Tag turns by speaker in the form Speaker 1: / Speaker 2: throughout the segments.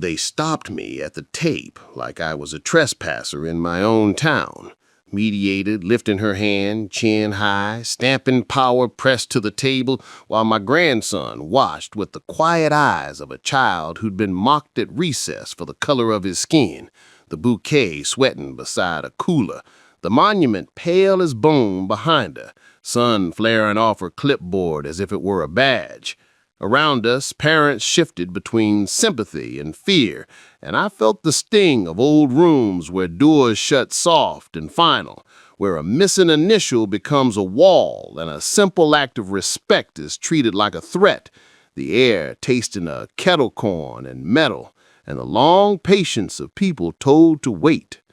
Speaker 1: They stopped me at the tape like I was a trespasser in my own town. Mediator lifting her hand, chin high, stamping power pressed to the table, while my grandson watched with the quiet eyes of a child who'd been mocked at recess for the color of his skin, the bouquet sweating beside a cooler, the monument pale as bone behind her, sun flaring off her clipboard as if it were a badge. Around us, parents shifted between sympathy and fear, and I felt the sting of old rooms where doors shut soft and final, where a missing initial becomes a wall and a simple act of respect is treated like a threat, the air tasting of kettle corn and metal, and the long patience of people told to wait.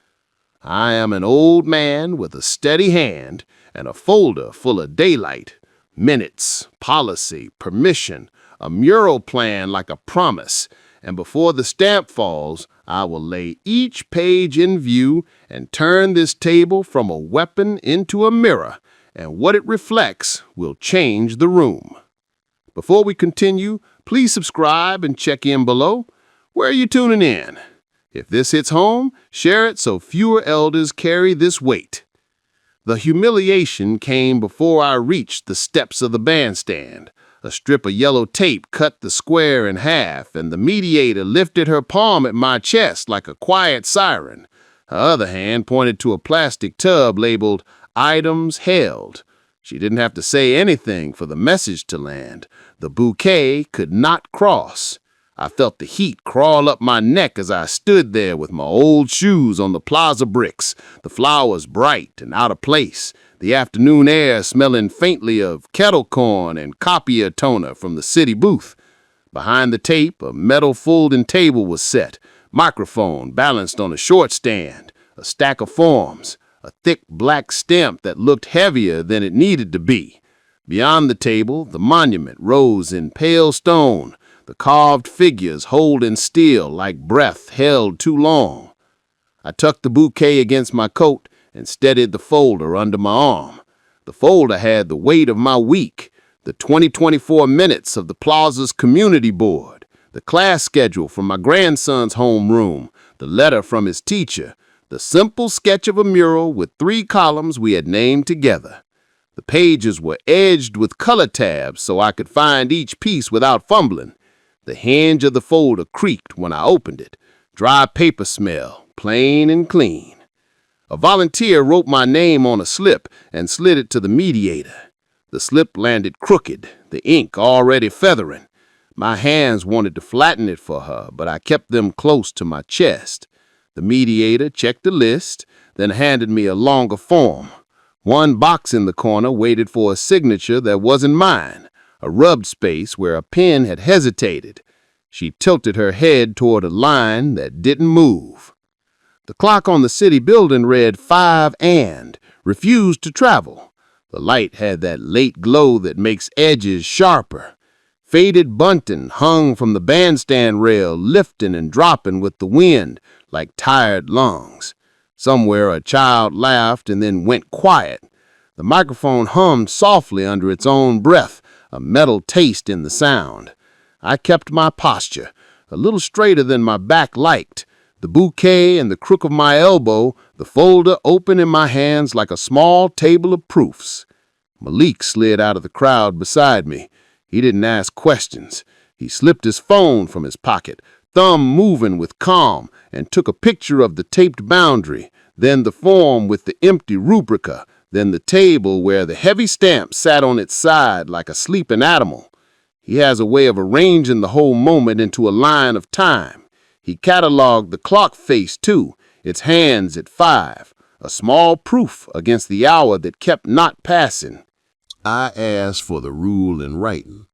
Speaker 1: I am an old man with a steady hand and a folder full of daylight, minutes, policy, permission, a mural plan like a promise, and before the stamp falls, I will lay each page in view and turn this table from a weapon into a mirror, and what it reflects will change the room. Before we continue, please subscribe and check in below. Where are you tuning in? If this hits home, share it so fewer elders carry this weight. The humiliation came before I reached the steps of the bandstand. A strip of yellow tape cut the square in half, and the mediator lifted her palm at my chest like a quiet siren. Her other hand pointed to a plastic tub labeled "Items Held." She didn't have to say anything for the message to land. The bouquet could not cross. I felt the heat crawl up my neck as I stood there with my old shoes on the plaza bricks, the flowers bright and out of place, the afternoon air smelling faintly of kettle corn and copier toner from the city booth. Behind the tape, a metal folding table was set, microphone balanced on a short stand, a stack of forms, a thick black stamp that looked heavier than it needed to be. Beyond the table, the monument rose in pale stone, the carved figures holding still like breath held too long. I tucked the bouquet against my coat and steadied the folder under my arm. The folder had the weight of my week, the 2024 minutes of the plaza's community board, the class schedule from my grandson's homeroom, the letter from his teacher, the simple sketch of a mural with 3 columns we had named together. The pages were edged with color tabs so I could find each piece without fumbling. The hinge of the folder creaked when I opened it. Dry paper smell, plain and clean. A volunteer wrote my name on a slip and slid it to the mediator. The slip landed crooked, the ink already feathering. My hands wanted to flatten it for her, but I kept them close to my chest. The mediator checked the list, then handed me a longer form. One box in the corner waited for a signature that wasn't mine, a rubbed space where a pen had hesitated. She tilted her head toward a line that didn't move. The clock on the city building read 5 and refused to travel. The light had that late glow that makes edges sharper. Faded bunting hung from the bandstand rail, lifting and dropping with the wind like tired lungs. Somewhere a child laughed and then went quiet. The microphone hummed softly under its own breath, a metal taste in the sound. I kept my posture, a little straighter than my back liked, the bouquet in the crook of my elbow, the folder open in my hands like a small table of proofs. Malik slid out of the crowd beside me. He didn't ask questions. He slipped his phone from his pocket, thumb moving with calm, and took a picture of the taped boundary, then the form with the empty rubrica, then the table where the heavy stamp sat on its side like a sleeping animal. He has a way of arranging the whole moment into a line of time. He cataloged the clock face, too, its hands at 5, a small proof against the hour that kept not passing. I asked for the rule in writing.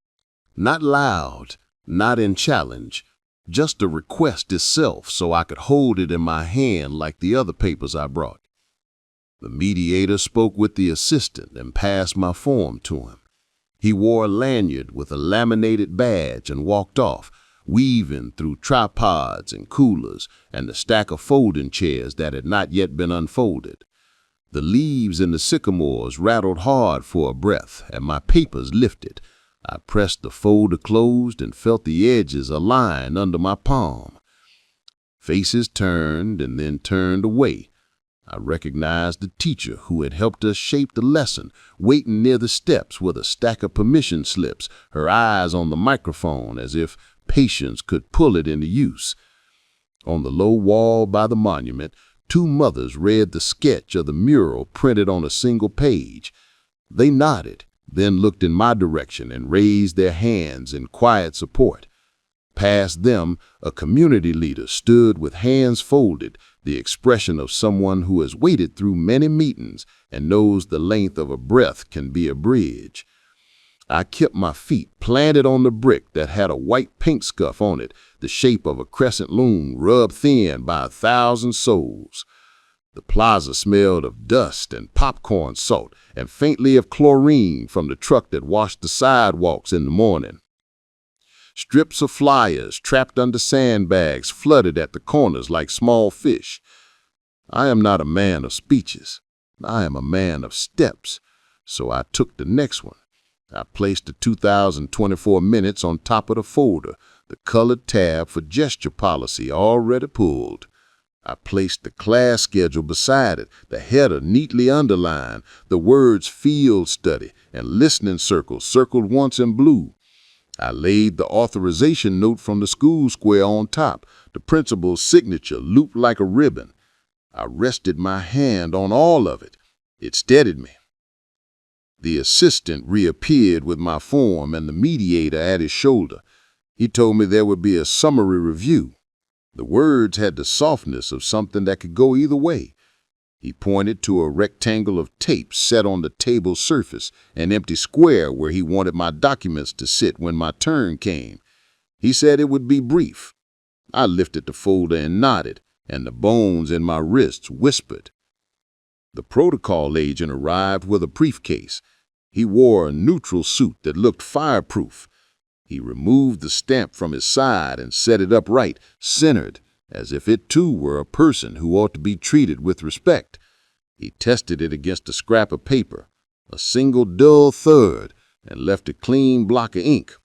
Speaker 1: Not loud, not in challenge, just a request itself so I could hold it in my hand like the other papers I brought. The mediator spoke with the assistant and passed my form to him. He wore a lanyard with a laminated badge and walked off, weaving through tripods and coolers and the stack of folding chairs that had not yet been unfolded. The leaves in the sycamores rattled hard for a breath, and my papers lifted. I pressed the folder closed and felt the edges align under my palm.
Speaker 2: Faces turned and then turned away. I recognized the teacher who had helped us shape the lesson, waiting near the steps with a stack of permission slips, her eyes on the microphone as if patience could pull it into use. On the low wall by the monument, two mothers read the sketch of the mural printed on a single page. They nodded, then looked in my direction and raised their hands in quiet support. Past them, a community leader stood with hands folded, the expression of someone who has waited through many meetings and knows the length of a breath can be a bridge. I kept my feet planted on the brick that had a white paint scuff on it, the shape of a crescent moon rubbed thin by 1,000 souls. The plaza smelled of dust and popcorn salt and faintly of chlorine from the truck that washed the sidewalks in the morning. Strips of flyers trapped under sandbags flooded at the corners like small fish. I am not a man of speeches. I am a man of steps. So I took the next one. I placed the 2024 minutes on top of the folder, the colored tab for gesture policy already pulled. I placed the class schedule beside it, the header neatly underlined, the words field study and listening circles circled once in blue. I laid the authorization note from the school square on top, the principal's signature looped like a ribbon. I rested my hand on all of it. It steadied me. The assistant reappeared with my form and the mediator at his shoulder. He told me there would be a summary review. The words had the softness of something that could go either way. He pointed to a rectangle of tape set on the table surface, an empty square where he wanted my documents to sit when my turn came. He said it would be brief. I lifted the folder and nodded, and the bones in my wrists whispered. The protocol agent arrived with a briefcase. He wore a neutral suit that looked fireproof. He removed the stamp from his side and set it upright, centered, as if it too were a person who ought to be treated with respect. He tested it against a scrap of paper, a single dull thud, and left a clean block of ink.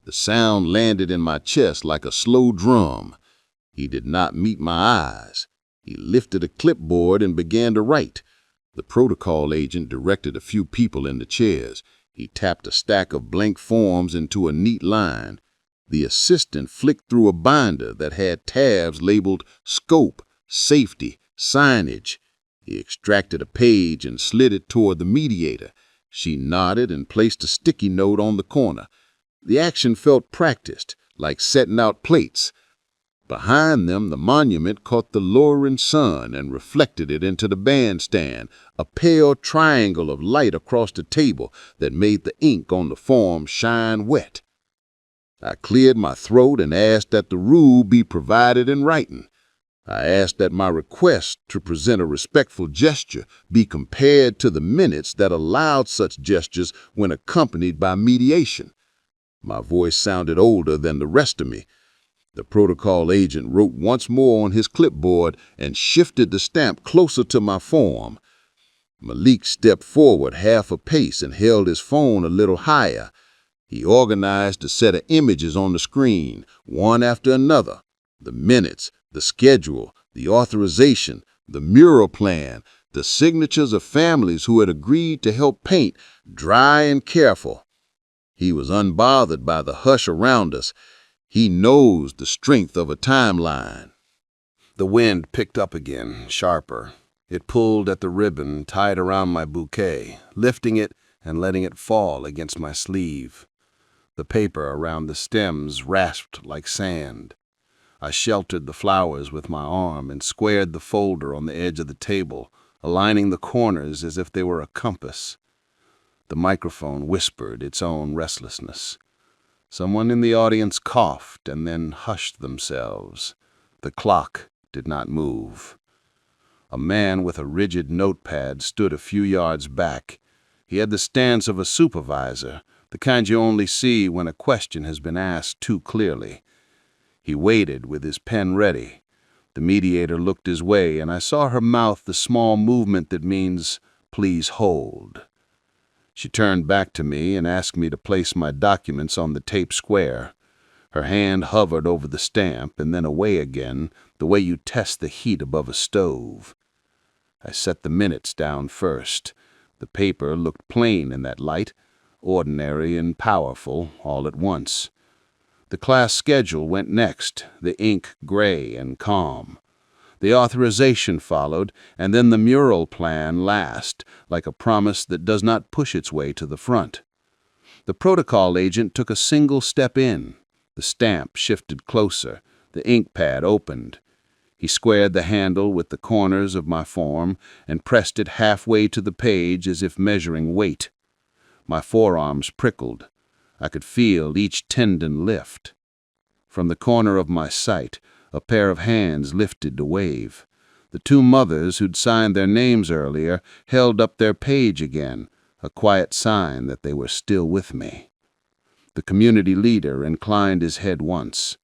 Speaker 2: The sound landed in my chest like a slow drum. He did not meet my eyes. He lifted a clipboard and began to write. The protocol agent directed a few people in the chairs. He tapped a stack of blank forms into a neat line. The assistant flicked through a binder that had tabs labeled scope, safety, signage. He extracted a page and slid it toward the mediator. She nodded and placed a sticky note on the corner. The action felt practiced, like setting out plates. Behind them, the monument caught the lowering sun and reflected it into the bandstand, a pale triangle of light across the table that made the ink on the form shine wet. I cleared my throat and asked that the rule be provided in writing. I asked that my request to present a respectful gesture be compared to the minutes that allowed such gestures when accompanied by mediation. My voice sounded older than the rest of me. The protocol agent wrote once more on his clipboard and shifted the stamp closer to my form. Malik stepped forward half a pace and held his phone a little higher. He organized a set of images on the screen, one after another. The minutes, the schedule, the authorization, the mural plan, the signatures of families who had agreed to help paint, dry and careful. He was unbothered by the hush around us. He knows the strength of a timeline.
Speaker 3: The wind picked up again, sharper. It pulled at the ribbon tied around my bouquet, lifting it and letting it fall against my sleeve. The paper around the stems rasped like sand. I sheltered the flowers with my arm and squared the folder on the edge of the table, aligning the corners as if they were a compass. The microphone whispered its own restlessness. Someone in the audience coughed and then hushed themselves. The clock did not move. A man with a rigid notepad stood a few yards back. He had the stance of a supervisor, the kind you only see when a question has been asked too clearly. He waited with his pen ready. The mediator looked his way, and I saw her mouth the small movement that means, "Please hold." She turned back to me and asked me to place my documents on the tape square. Her hand hovered over the stamp and then away again, the way you test the heat above a stove. I set the minutes down first. The paper looked plain in that light, ordinary and powerful all at once. The class schedule went next, the ink gray and calm. The authorization followed, and then the mural plan last, like a promise that does not push its way to the front. The protocol agent took a single step in. The stamp shifted closer. The ink pad opened. He squared the handle with the corners of my form and pressed it halfway to the page as if measuring weight. My forearms prickled. I could feel each tendon lift. From the corner of my sight, a pair of hands lifted to wave. The two mothers who'd signed their names earlier held up their page again, a quiet sign that they were still with me. The community leader inclined his head once.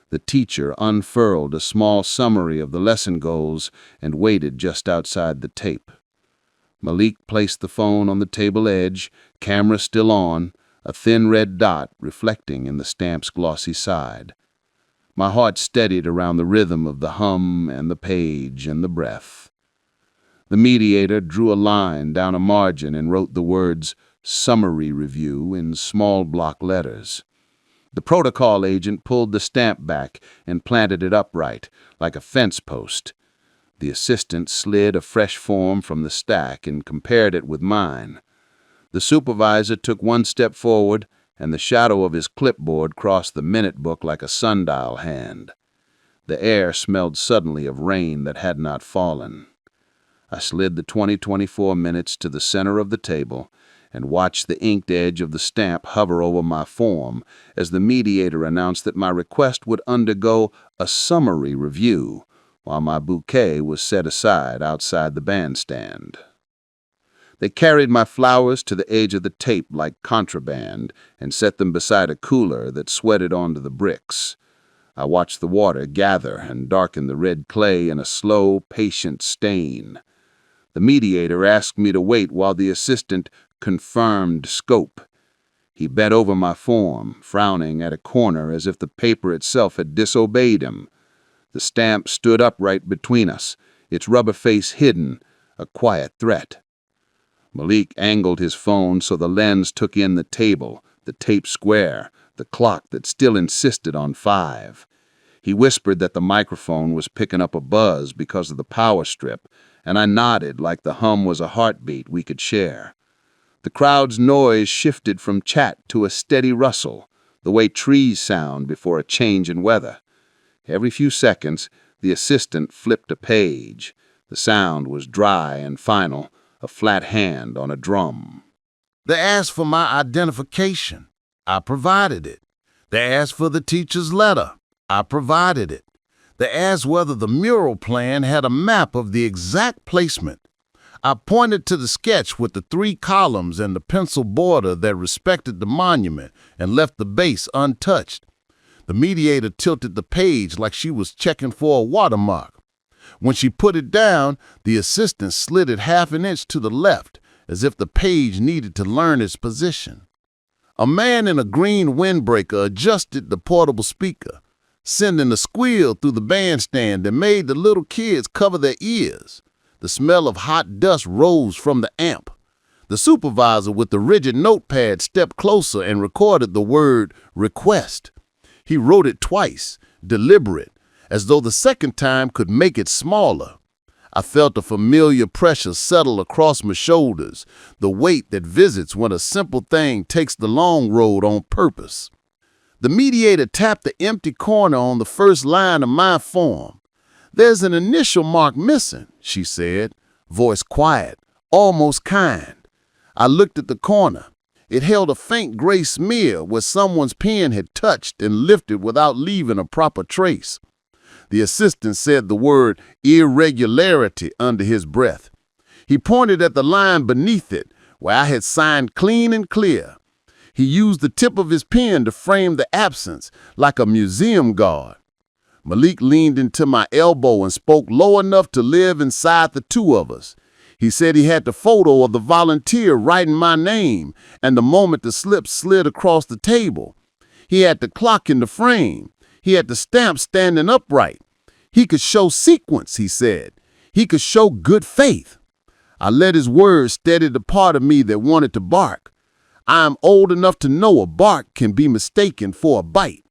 Speaker 3: The teacher unfurled a small summary of the lesson goals and waited just outside the tape. Malik placed the phone on the table edge, camera still on, a thin red dot reflecting in the stamp's glossy side. My heart steadied around the rhythm of the hum and the page and the breath. The mediator drew a line down a margin and wrote the words "Summary Review" in small block letters. The protocol agent pulled the stamp back and planted it upright, like a fence post. The assistant slid a fresh form from the stack and compared it with mine. The supervisor took one step forward, and the shadow of his clipboard crossed the minute book like a sundial hand. The air smelled suddenly of rain that had not fallen. I slid the 2024 minutes to the center of the table and watched the inked edge of the stamp hover over my form as the mediator announced that my request would undergo a summary review, while my bouquet was set aside outside the bandstand. They carried my flowers to the edge of the tape like contraband and set them beside a cooler that sweated onto the bricks. I watched the water gather and darken the red clay in a slow, patient stain. The mediator asked me to wait while the assistant confirmed scope. He bent over my form, frowning at a corner as if the paper itself had disobeyed him. The stamp stood upright between us, its rubber face hidden, a quiet threat. Malik angled his phone so the lens took in the table, the tape square, the clock that still insisted on 5. He whispered that the microphone was picking up a buzz because of the power strip, and I nodded like the hum was a heartbeat we could share. The crowd's noise shifted from chat to a steady rustle, the way trees sound before a change in weather. Every few seconds, the assistant flipped a page. The sound was dry and final, a flat hand on a drum.
Speaker 2: They asked for my identification. I provided it. They asked for the teacher's letter. I provided it. They asked whether the mural plan had a map of the exact placement. I pointed to the sketch with the 3 columns and the pencil border that respected the monument and left the base untouched. The mediator tilted the page like she was checking for a watermark. When she put it down, the assistant slid it half an inch to the left, as if the page needed to learn its position. A man in a green windbreaker adjusted the portable speaker, sending a squeal through the bandstand that made the little kids cover their ears. The smell of hot dust rose from the amp. The supervisor with the rigid notepad stepped closer and recorded the word request. He wrote it twice, deliberate, as though the second time could make it smaller. I felt a familiar pressure settle across my shoulders, the weight that visits when a simple thing takes the long road on purpose. The mediator tapped the empty corner on the first line of my form. "There's an initial mark missing," she said, voice quiet, almost kind. I looked at the corner. It held a faint gray smear where someone's pen had touched and lifted without leaving a proper trace. The assistant said the word irregularity under his breath. He pointed at the line beneath it, where I had signed clean and clear. He used the tip of his pen to frame the absence, like a museum guard. Malik leaned into my elbow and spoke low enough to live inside the two of us. He said he had the photo of the volunteer writing my name, and the moment the slip slid across the table, He had the clock in the frame. He had the stamp standing upright. He could show sequence, he said. He could show good faith. I let his words steady the part of me that wanted to bark. I am old enough to know a bark can be mistaken for a bite.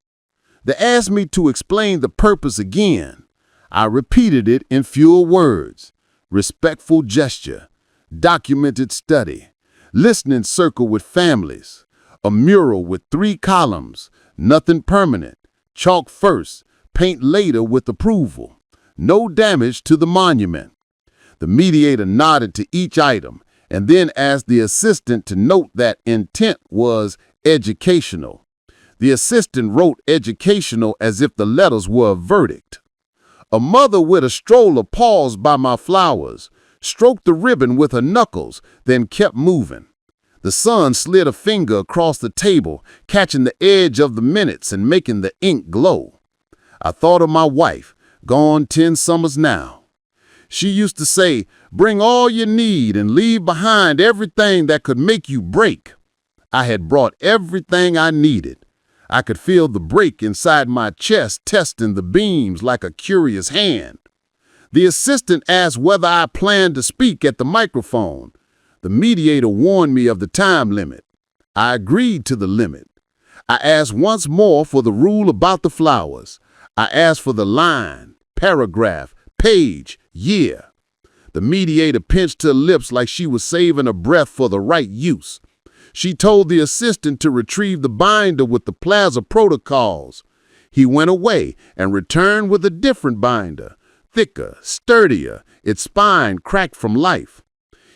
Speaker 2: They asked me to explain the purpose again. I repeated it in fewer words. Respectful gesture, documented study, listening circle with families, a mural with 3 columns, nothing permanent, chalk first, paint later with approval, no damage to the monument. The mediator nodded to each item and then asked the assistant to note that intent was educational. The assistant wrote educational as if the letters were a verdict. A mother with a stroller paused by my flowers, stroked the ribbon with her knuckles, then kept moving. The son slid a finger across the table, catching the edge of the minutes and making the ink glow. I thought of my wife, gone 10 summers now. She used to say, "Bring all you need and leave behind everything that could make you break." I had brought everything I needed. I could feel the break inside my chest testing the beams like a curious hand. The assistant asked whether I planned to speak at the microphone. The mediator warned me of the time limit. I agreed to the limit. I asked once more for the rule about the flowers. I asked for the line, paragraph, page, year. The mediator pinched her lips like she was saving her breath for the right use. She told the assistant to retrieve the binder with the plaza protocols. He went away and returned with a different binder, thicker, sturdier, its spine cracked from life.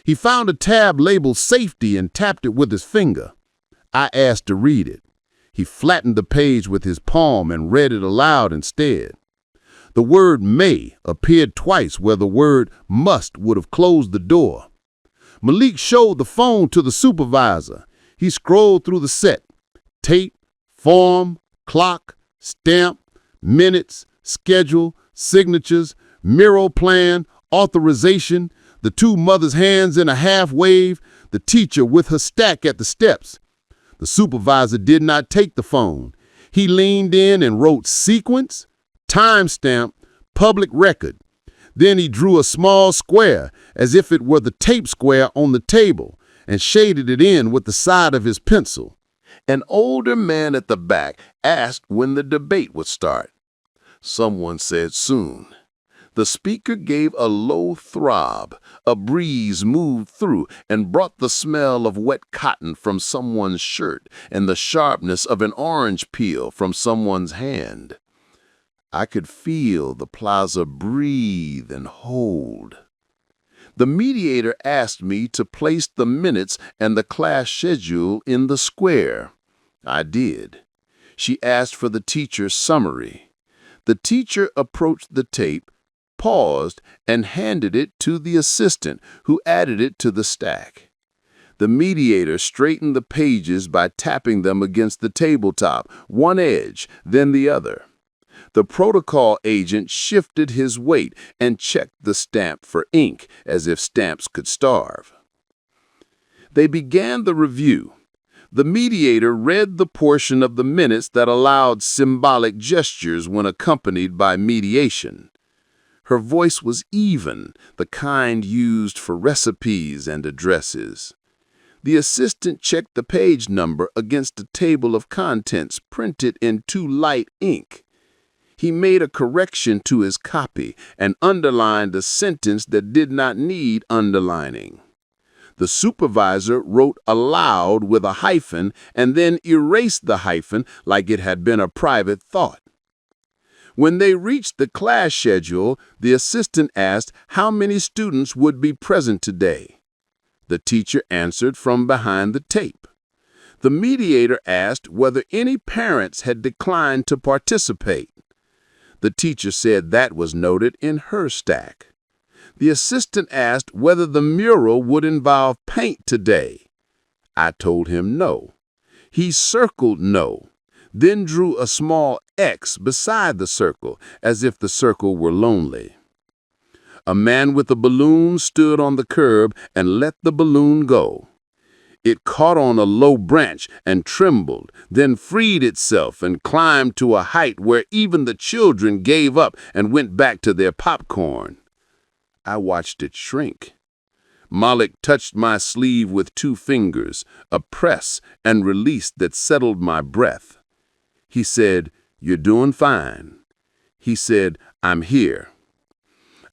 Speaker 2: He found a tab labeled safety and tapped it with his finger. I asked to read it. He flattened the page with his palm and read it aloud instead. The word may appeared twice where the word must would have closed the door. Malik showed the phone to the supervisor. He scrolled through the set. Tape, form, clock, stamp, minutes, schedule, signatures, mural plan, authorization, the 2 mothers' hands in a half wave, the teacher with her stack at the steps. The supervisor did not take the phone. He leaned in and wrote sequence, timestamp, public record. Then he drew a small square as if it were the tape square on the table and shaded it in with the side of his pencil. An older man at the back asked when the debate would start. Someone said soon. The speaker gave a low throb. A breeze moved through and brought the smell of wet cotton from someone's shirt and the sharpness of an orange peel from someone's hand. I could feel the plaza breathe and hold. The mediator asked me to place the minutes and the class schedule in the square. I did. She asked for the teacher's summary. The teacher approached the tape, paused, and handed it to the assistant, who added it to the stack. The mediator straightened the pages by tapping them against the tabletop, one edge, then the other. The protocol agent shifted his weight and checked the stamp for ink, as if stamps could starve. They began the review. The mediator read the portion of the minutes that allowed symbolic gestures when accompanied by mediation. Her voice was even, the kind used for recipes and addresses. The assistant checked the page number against a table of contents printed in too light ink. He made a correction to his copy and underlined a sentence that did not need underlining. The supervisor wrote aloud with a hyphen and then erased the hyphen like it had been a private thought. When they reached the class schedule, the assistant asked how many students would be present today. The teacher answered from behind the tape. The mediator asked whether any parents had declined to participate. The teacher said that was noted in her stack. The assistant asked whether the mural would involve paint today. I told him no. He circled no, then drew a small X beside the circle, as if the circle were lonely. A man with a balloon stood on the curb and let the balloon go. It caught on a low branch and trembled, then freed itself and climbed to a height where even the children gave up and went back to their popcorn. I watched it shrink. Malik touched my sleeve with 2 fingers, a press and release that settled my breath. He said, "You're doing fine." He said, "I'm here."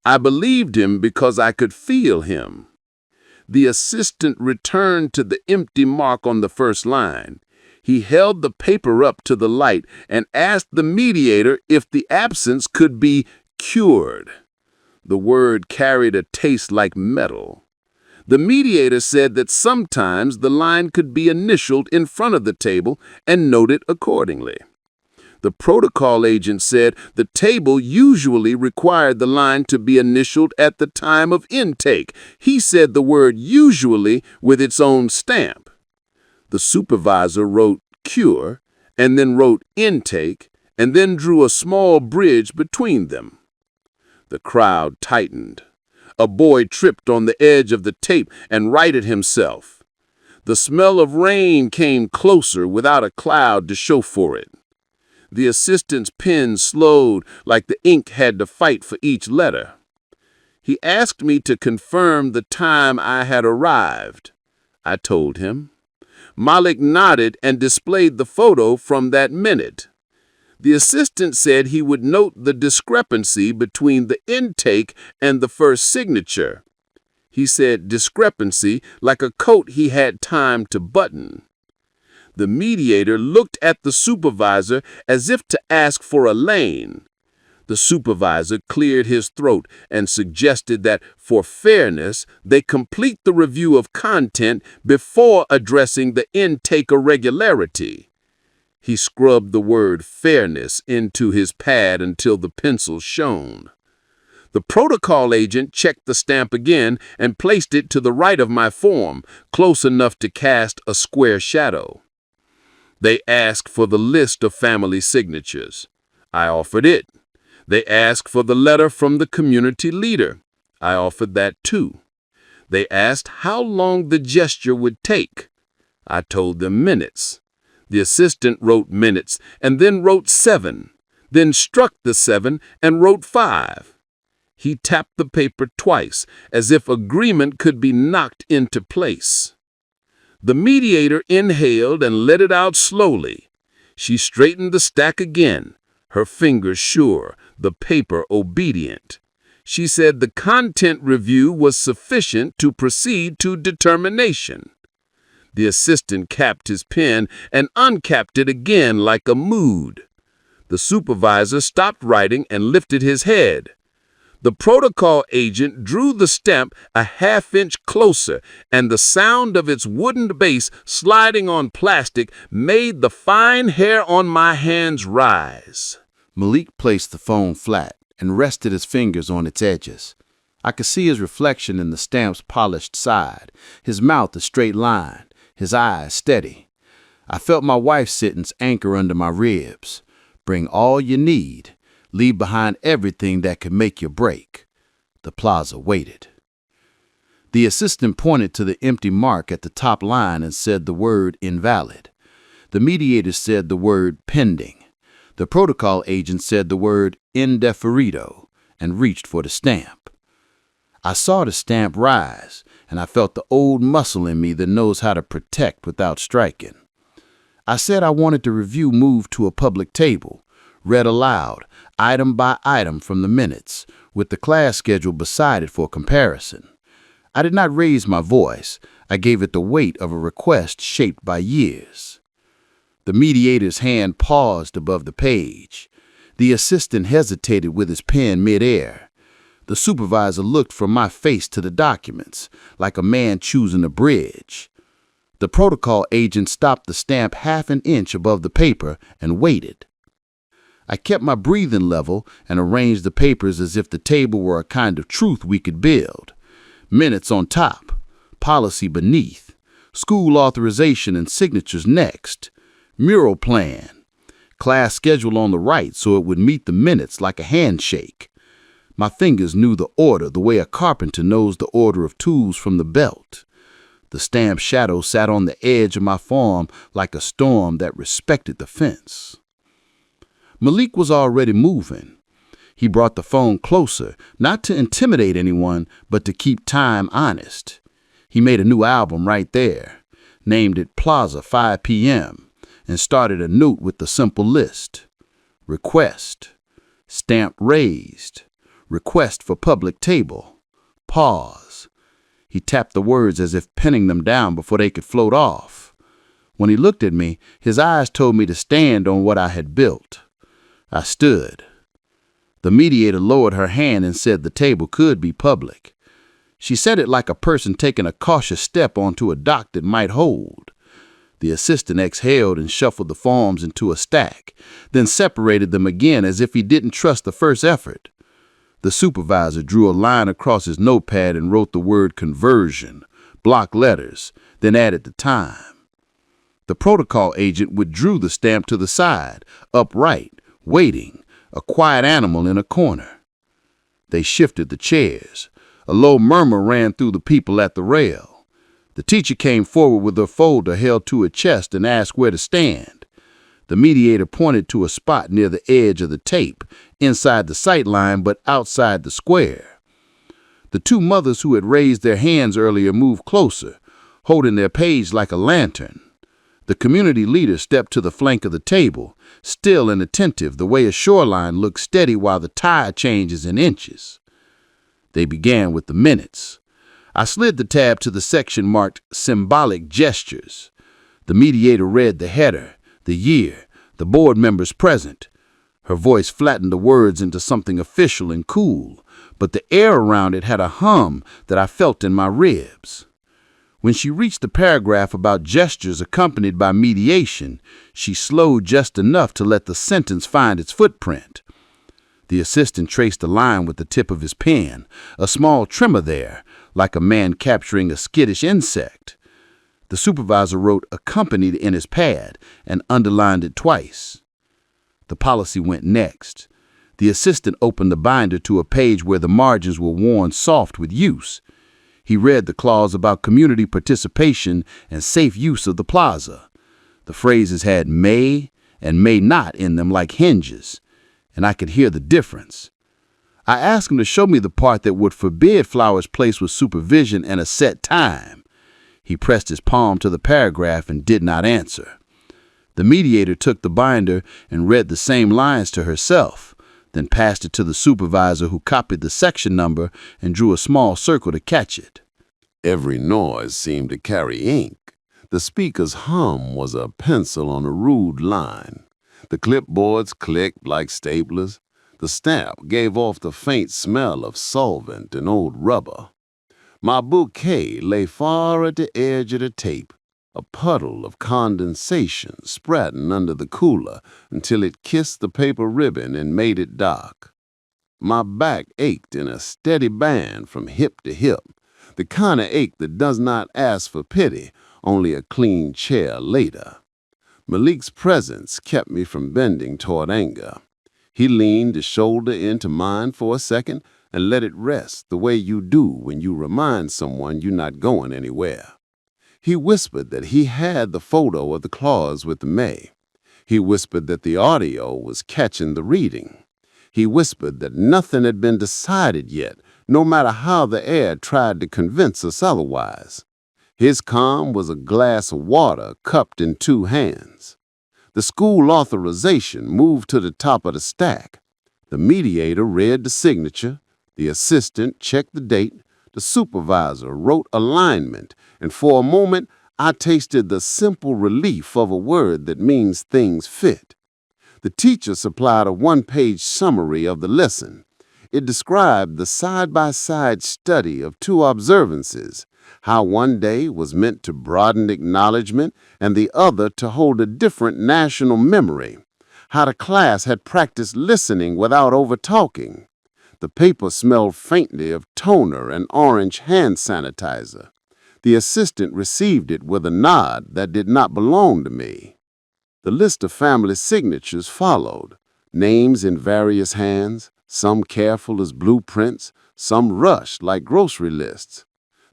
Speaker 2: I believed him because I could feel him. The assistant returned to the empty mark on the first line. He held the paper up to the light and asked the mediator if the absence could be cured. The word carried a taste like metal. The mediator said that sometimes the line could be initialed in front of the table and noted accordingly. The protocol agent said the table usually required the line to be initialed at the time of intake. He said the word usually with its own stamp. The supervisor wrote cure and then wrote intake and then drew a small bridge between them. The crowd tightened. A boy tripped on the edge of the tape and righted himself. The smell of rain came closer without a cloud to show for it. The assistant's pen slowed like the ink had to fight for each letter. He asked me to confirm the time I had arrived. I told him. Malik nodded and displayed the photo from that minute. The assistant said he would note the discrepancy between the intake and the first signature. He said discrepancy like a coat he had time to button. The mediator looked at the supervisor as if to ask for a lane. The supervisor cleared his throat and suggested that, for fairness, they complete the review of content before addressing the intake irregularity. He scrubbed the word fairness into his pad until the pencil shone. The protocol agent checked the stamp again and placed it to the right of my form, close enough to cast a square shadow. They asked for the list of family signatures. I offered it. They asked for the letter from the community leader. I offered that too. They asked how long the gesture would take. I told them minutes. The assistant wrote minutes and then wrote 7, then struck the 7 and wrote 5. He tapped the paper twice, as if agreement could be knocked into place. The mediator inhaled and let it out slowly. She straightened the stack again, her fingers sure, the paper obedient. She said the content review was sufficient to proceed to determination. The assistant capped his pen and uncapped it again like a mood. The supervisor stopped writing and lifted his head. The protocol agent drew the stamp a half-inch closer, and the sound of its wooden base sliding on plastic made the fine hair on my hands rise.
Speaker 4: Malik placed the phone flat and rested his fingers on its edges. I could see his reflection in the stamp's polished side, his mouth a straight line, his eyes steady. I felt my wife's sentence anchor under my ribs. Bring all you need. Leave behind everything that could make you break. The plaza waited. The assistant pointed to the empty mark at the top line and said the word invalid. The mediator said the word pending. The protocol agent said the word indeferido and reached for the stamp. I saw the stamp rise, and I felt the old muscle in me that knows how to protect without striking. I said I wanted the review moved to a public table, read aloud, item by item from the minutes, with the class schedule beside it for comparison. I did not raise my voice. I gave it the weight of a request shaped by years. The mediator's hand paused above the page. The assistant hesitated with his pen midair. The supervisor looked from my face to the documents, like a man choosing a bridge. The protocol agent stopped the stamp half an inch above the paper and waited. I kept my breathing level and arranged the papers as if the table were a kind of truth we could build. Minutes on top, policy beneath, school authorization and signatures next, mural plan, class schedule on the right so it would meet the minutes like a handshake. My fingers knew the order the way a carpenter knows the order of tools from the belt. The stamped shadow sat on the edge of my form like a storm that respected the fence. Malik was already moving. He brought the phone closer, not to intimidate anyone, but to keep time honest. He made a new album right there, named it Plaza 5 p.m., and started a note with the simple list. Request. Stamp raised. Request for public table. Pause. He tapped the words as if penning them down before they could float off. When he looked at me, his eyes told me to stand on what I had built. I stood. The mediator lowered her hand and said the table could be public. She said it like a person taking a cautious step onto a dock that might hold. The assistant exhaled and shuffled the forms into a stack, then separated them again as if he didn't trust the first effort. The supervisor drew a line across his notepad and wrote the word conversion, block letters, then added the time. The protocol agent withdrew the stamp to the side, upright, waiting, a quiet animal in a corner. They shifted the chairs. A low murmur ran through the people at the rail. The teacher came forward with her folder held to her chest and asked where to stand. The mediator pointed to a spot near the edge of the tape, inside the sight line but outside the square. The two mothers who had raised their hands earlier moved closer, holding their page like a lantern. The community leader stepped to the flank of the table, still and attentive, the way a shoreline looks steady while the tide changes in inches. They began with the minutes. I slid the tab to the section marked Symbolic Gestures. The mediator read the header, the year, the board members present. Her voice flattened the words into something official and cool, but the air around it had a hum that I felt in my ribs. When she reached the paragraph about gestures accompanied by mediation, she slowed just enough to let the sentence find its footprint. The assistant traced a line with the tip of his pen, a small tremor there, like a man capturing a skittish insect. The supervisor wrote accompanied in his pad and underlined it twice. The policy went next. The assistant opened the binder to a page where the margins were worn soft with use. He read the clause about community participation and safe use of the plaza. The phrases had may and may not in them like hinges, and I could hear the difference. I asked him to show me the part that would forbid flowers placed with supervision and a set time. He pressed his palm to the paragraph and did not answer. The mediator took the binder and read the same lines to herself, then passed it to the supervisor who copied the section number and drew a small circle to catch it.
Speaker 2: Every noise seemed to carry ink. The speaker's hum was a pencil on a rude line. The clipboards clicked like staplers. The stamp gave off the faint smell of solvent and old rubber. My bouquet lay far at the edge of the tape, a puddle of condensation spreading under the cooler until it kissed the paper ribbon and made it dark. My back ached in a steady band from hip to hip, the kind of ache that does not ask for pity, only a clean chair later. Malik's presence kept me from bending toward anger. He leaned his shoulder into mine for a second and let it rest the way you do when you remind someone you're not going anywhere. He whispered that he had the photo of the clause with the may. He whispered that the audio was catching the reading. He whispered that nothing had been decided yet, no matter how the air tried to convince us otherwise. His calm was a glass of water cupped in two hands. The school authorization moved to the top of the stack. The mediator read the signature, the assistant checked the date, the supervisor wrote alignment, and for a moment I tasted the simple relief of a word that means things fit. The teacher supplied a one-page summary of the lesson. It described the side-by-side study of two observances, how one day was meant to broaden acknowledgement and the other to hold a different national memory, how the class had practiced listening without over-talking. The paper smelled faintly of toner and orange hand sanitizer. The assistant received it with a nod that did not belong to me. The list of family signatures followed, names in various hands, some careful as blueprints, some rushed like grocery lists.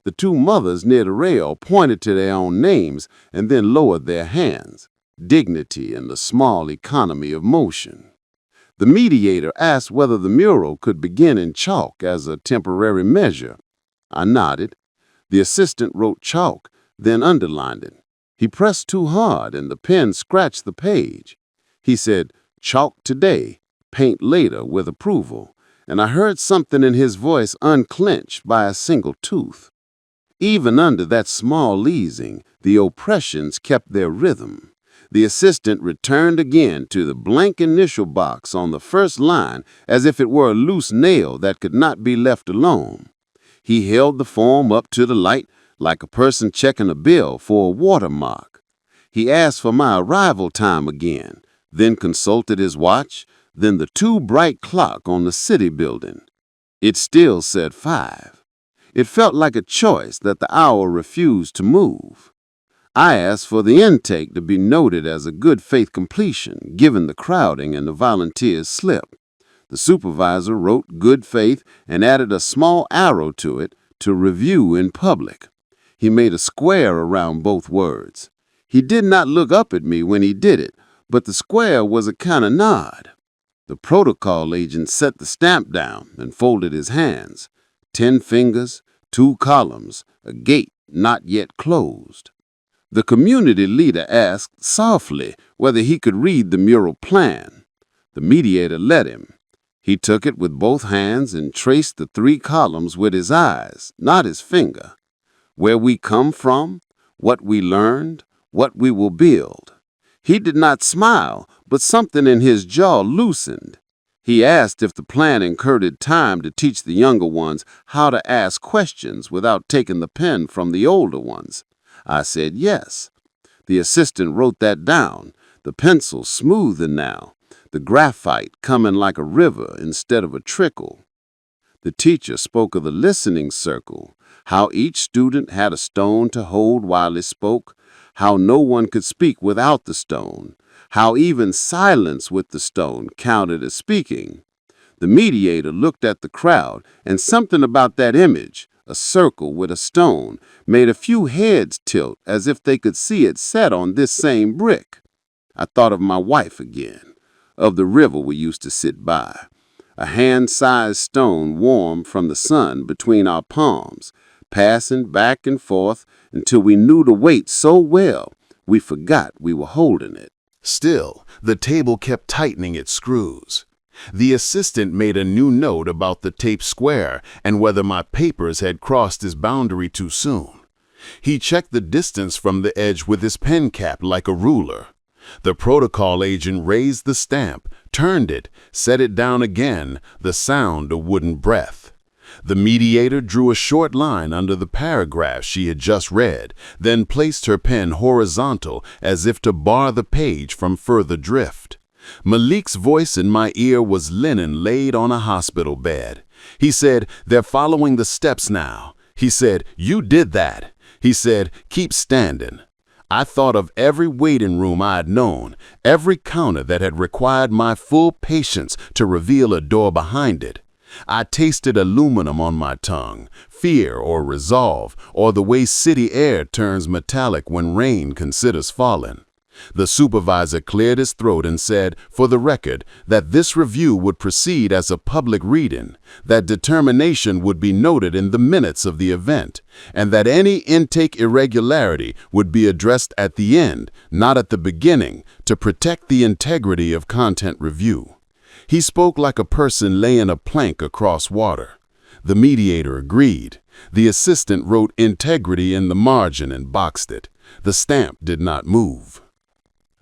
Speaker 2: The two mothers near the rail pointed to their own names and then lowered their hands. Dignity and the small economy of motion. The mediator asked whether the mural could begin in chalk as a temporary measure. I nodded. The assistant wrote chalk, then underlined it. He pressed too hard and the pen scratched the page. He said, "Chalk today, paint later," with approval, and I heard something in his voice unclenched by a single tooth. Even under that small easing, the oppressions kept their rhythm. The assistant returned again to the blank initial box on the first line as if it were a loose nail that could not be left alone. He held the form up to the light like a person checking a bill for a watermark. He asked for my arrival time again, then consulted his watch, then the too bright clock on the city building. It still said 5. It felt like a choice that the hour refused to move. I asked for the intake to be noted as a good faith completion, given the crowding and the volunteers' slip. The supervisor wrote good faith and added a small arrow to it to review in public. He made a square around both words. He did not look up at me when he did it, but the square was a kind of nod. The protocol agent set the stamp down and folded his hands. 10 fingers, 2 columns, a gate not yet closed. The community leader asked softly whether he could read the mural plan. The mediator let him. He took it with both hands and traced the 3 columns with his eyes, not his finger. Where we come from, what we learned, what we will build. He did not smile, but something in his jaw loosened. He asked if the plan incurred time to teach the younger ones how to ask questions without taking the pen from the older ones. I said yes. The assistant wrote that down, the pencil smoother now, the graphite coming like a river instead of a trickle. The teacher spoke of the listening circle, how each student had a stone to hold while he spoke, how no one could speak without the stone, how even silence with the stone counted as speaking. The mediator looked at the crowd, and something about that image, a circle with a stone, made a few heads tilt as if they could see it set on this same brick. I thought of my wife again, of the river we used to sit by, a hand-sized stone warm from the sun between our palms, passing back and forth until we knew the weight so well we forgot we were holding it.
Speaker 4: Still, the table kept tightening its screws. The assistant made a new note about the tape square and whether my papers had crossed his boundary too soon. He checked the distance from the edge with his pen cap like a ruler. The protocol agent raised the stamp, turned it, set it down again, the sound a wooden breath. The mediator drew a short line under the paragraph she had just read, then placed her pen horizontal as if to bar the page from further drift. Malik's voice in my ear was linen laid on a hospital bed. He said, "They're following the steps now." He said, "You did that." He said, "Keep standing." I thought of every waiting room I had known, every counter that had required my full patience to reveal a door behind it. I tasted aluminum on my tongue, fear or resolve, or the way city air turns metallic when rain considers falling. The supervisor cleared his throat and said, for the record, that this review would proceed as a public reading, that determination would be noted in the minutes of the event, and that any intake irregularity would be addressed at the end, not at the beginning, to protect the integrity of content review. He spoke like a person laying a plank across water. The mediator agreed. The assistant wrote integrity in the margin and boxed it. The stamp did not move.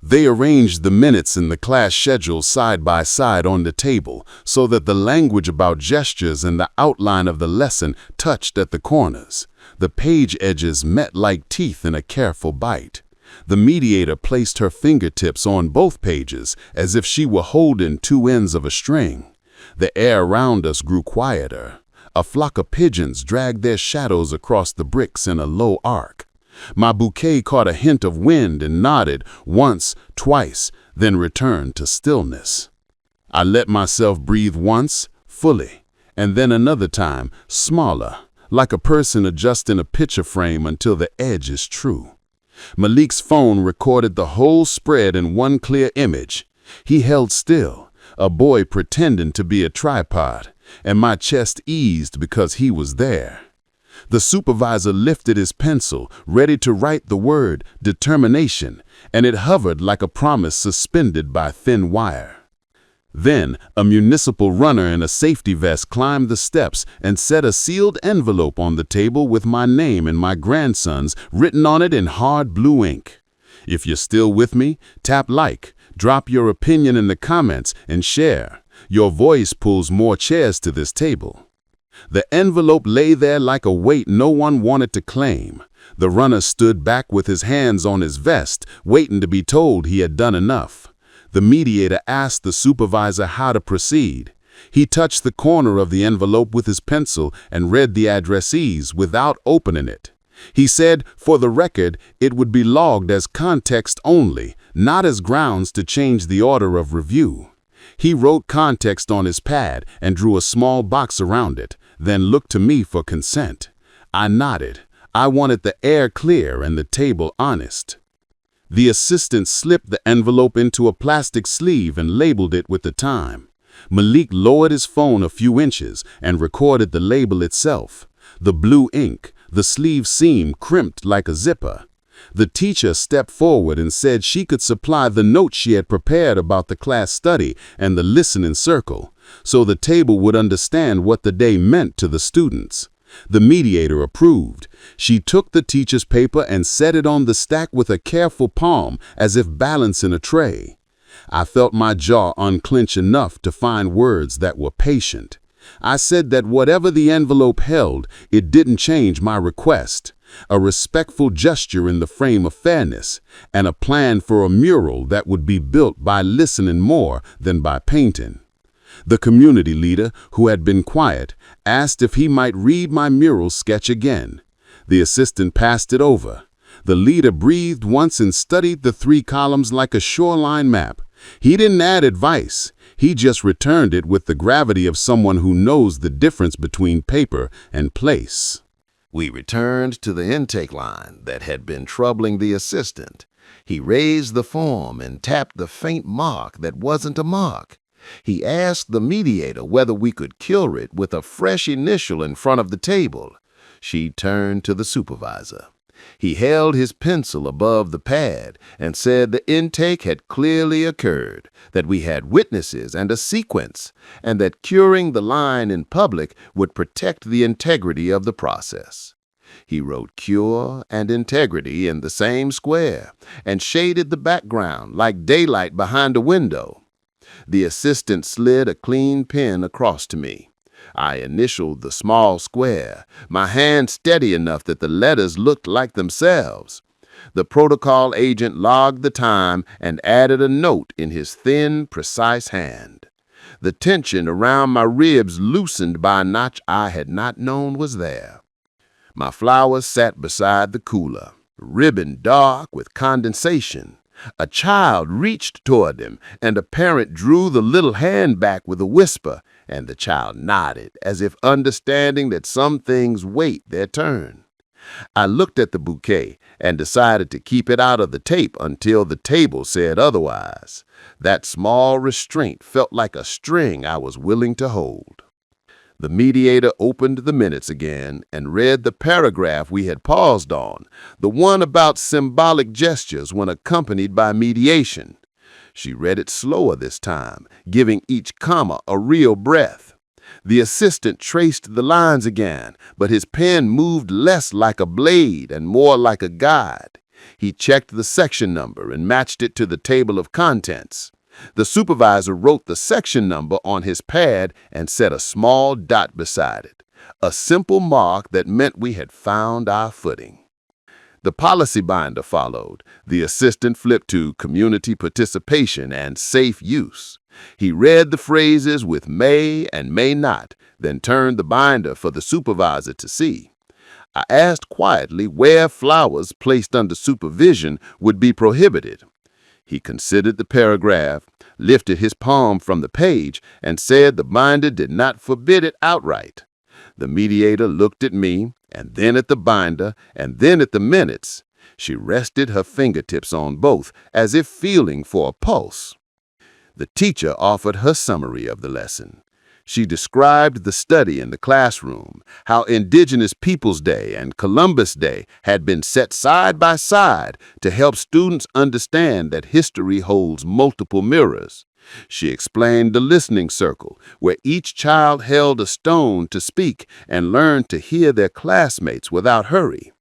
Speaker 4: They arranged the minutes in the class schedule side by side on the table so that the language about gestures and the outline of the lesson touched at the corners. The page edges met like teeth in a careful bite. The mediator placed her fingertips on both pages as if she were holding 2 ends of a string. The air around us grew quieter. A flock of pigeons dragged their shadows across the bricks in a low arc. My bouquet caught a hint of wind and nodded once, twice, then returned to stillness. I let myself breathe once, fully, and then another time, smaller,
Speaker 2: like a person adjusting a picture frame until the edge is true. Malik's phone recorded the whole spread in one clear image. He held still, a boy pretending to be a tripod, and my chest eased because he was there. The supervisor lifted his pencil, ready to write the word determination, and it hovered like a promise suspended by thin wire. Then, a municipal runner in a safety vest climbed the steps and set a sealed envelope on the table with my name and my grandson's written on it in hard blue ink. If you're still with me, tap like, drop your opinion in the comments, and share. Your voice pulls more chairs to this table. The envelope lay there like a weight no one wanted to claim. The runner stood back with his hands on his vest, waiting to be told he had done enough. The mediator asked the supervisor how to proceed. He touched the corner of the envelope with his pencil and read the addressees without opening it. He said, for the record, it would be logged as context only, not as grounds to change the order of review. He wrote context on his pad and drew a small box around it, then looked to me for consent. I nodded. I wanted the air clear and the table honest. The assistant slipped the envelope into a plastic sleeve and labeled it with the time. Malik lowered his phone a few inches and recorded the label itself. The blue ink, the sleeve seam crimped like a zipper. The teacher stepped forward and said she could supply the notes she had prepared about the class study and the listening circle, so the table would understand what the day meant to the students. The mediator approved. She took the teacher's paper and set it on the stack with a careful palm, as if balancing a tray. I felt my jaw unclench enough to find words that were patient. I said that whatever the envelope held, it didn't change my request. A respectful gesture in the frame of fairness, and a plan for a mural that would be built by listening more than by painting. The community leader, who had been quiet, asked if he might read my mural sketch again. The assistant passed it over. The leader breathed once and studied the 3 columns like a shoreline map. He didn't add advice. He just returned it with the gravity of someone who knows the difference between paper and place.
Speaker 1: We returned to the intake line that had been troubling the assistant. He raised the form and tapped the faint mark that wasn't a mark. He asked the mediator whether we could cure it with a fresh initial in front of the table. She turned to the supervisor. He held his pencil above the pad and said the intake had clearly occurred, that we had witnesses and a sequence, and that curing the line in public would protect the integrity of the process. He wrote cure and integrity in the same square and shaded the background like daylight behind a window. The assistant slid a clean pen across to me. I initialed the small square, my hand steady enough that the letters looked like themselves. The protocol agent logged the time and added a note in his thin, precise hand. The tension around my ribs loosened by a notch I had not known was there. My flowers sat beside the cooler, ribbon dark with condensation. A child reached toward them, and a parent drew the little hand back with a whisper, and the child nodded, as if understanding that some things wait their turn. I looked at the bouquet and decided to keep it out of the tape until the table said otherwise. That small restraint felt like a string I was willing to hold. The mediator opened the minutes again and read the paragraph we had paused on, the one about symbolic gestures when accompanied by mediation. She read it slower this time, giving each comma a real breath. The assistant traced the lines again, but his pen moved less like a blade and more like a guide. He checked the section number and matched it to the table of contents. The supervisor wrote the section number on his pad and set a small dot beside it, a simple mark that meant we had found our footing. The policy binder followed. The assistant flipped to community participation and safe use. He read the phrases with may and may not, then turned the binder for the supervisor to see. I asked quietly where flowers placed under supervision would be prohibited. He considered the paragraph, lifted his palm from the page, and said the binder did not forbid it outright. The mediator looked at me, and then at the binder, and then at the minutes. She rested her fingertips on both, as if feeling for a pulse. The teacher offered her summary of the lesson. She described the study in the classroom, how Indigenous Peoples Day and Columbus Day had been set side by side to help students understand that history holds multiple mirrors. She explained the listening circle, where each child held a stone to speak and learned to hear their classmates without hurry.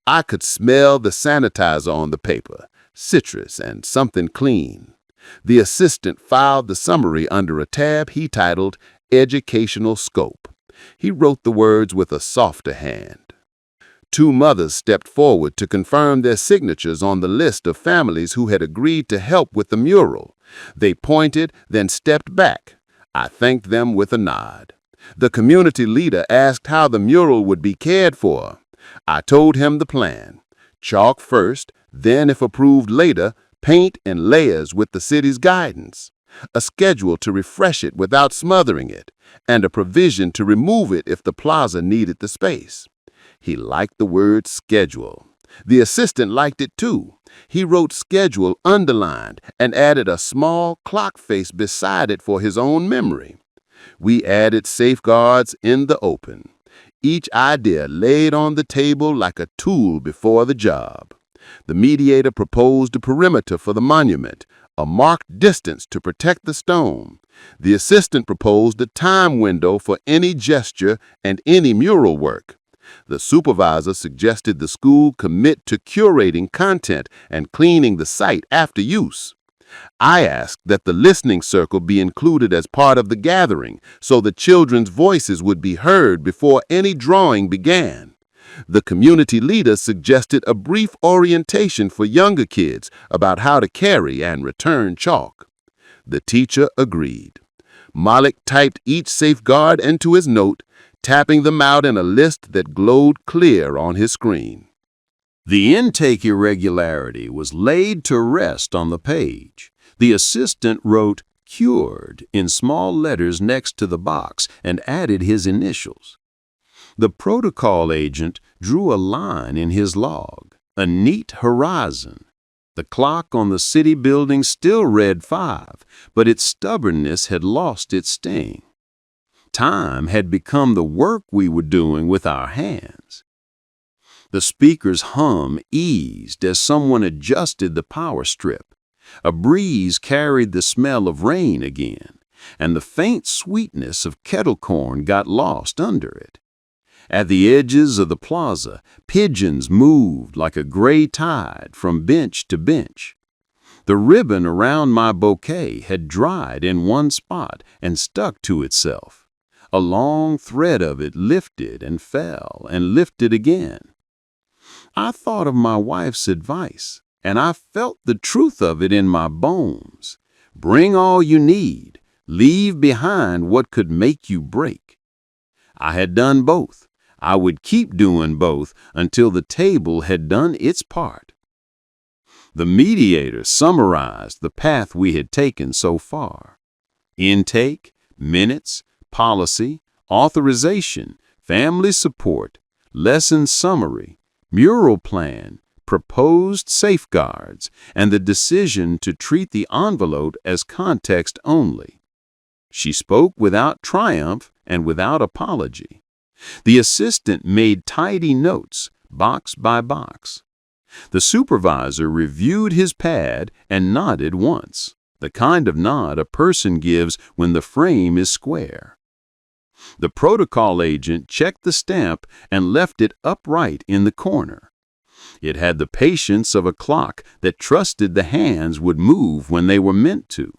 Speaker 1: I could smell the sanitizer on the paper, citrus and something clean. The assistant filed the summary under a tab he titled Educational Scope. He wrote the words with a softer hand. 2 mothers stepped forward to confirm their signatures on the list of families who had agreed to help with the mural. They pointed, then stepped back. I thanked them with a nod. The community leader asked how the mural would be cared for. I told him the plan. Chalk first, then, if approved later, paint in layers with the city's guidance. A schedule to refresh it without smothering it, and a provision to remove it if the plaza needed the space. He liked the word schedule. The assistant liked it too. He wrote schedule underlined and added a small clock face beside it for his own memory. We added safeguards in the open. Each idea laid on the table like a tool before the job. The mediator proposed a perimeter for the monument, a marked distance to protect the stone. The assistant proposed a time window for any gesture and any mural work. The supervisor suggested the school commit to curating content and cleaning the site after use. I asked that the listening circle be included as part of the gathering so the children's voices would be heard before any drawing began. The community leader suggested a brief orientation for younger kids about how to carry and return chalk. The teacher agreed. Malik typed each safeguard into his note, tapping them out in a list that glowed clear on his screen.
Speaker 4: The intake irregularity was laid to rest on the page. The assistant wrote "cured" in small letters next to the box and added his initials. The protocol agent drew a line in his log, a neat horizon. The clock on the city building still read 5, but its stubbornness had lost its sting. Time had become the work we were doing with our hands. The speaker's hum eased as someone adjusted the power strip. A breeze carried the smell of rain again, and the faint sweetness of kettle corn got lost under it. At the edges of the plaza, pigeons moved like a gray tide from bench to bench. The ribbon around my bouquet had dried in one spot and stuck to itself. A long thread of it lifted and fell and lifted again. I thought of my wife's advice, and I felt the truth of it in my bones. Bring all you need. Leave behind what could make you break. I had done both. I would keep doing both until the table had done its part. The mediator summarized the path we had taken so far. Intake, minutes, policy, authorization, family support, lesson summary, mural plan, proposed safeguards, and the decision to treat the envelope as context only. She spoke without triumph and without apology. The assistant made tidy notes, box by box. The supervisor reviewed his pad and nodded once, the kind of nod a person gives when the frame is square. The protocol agent checked the stamp and left it upright in the corner. It had the patience of a clock that trusted the hands would move when they were meant to.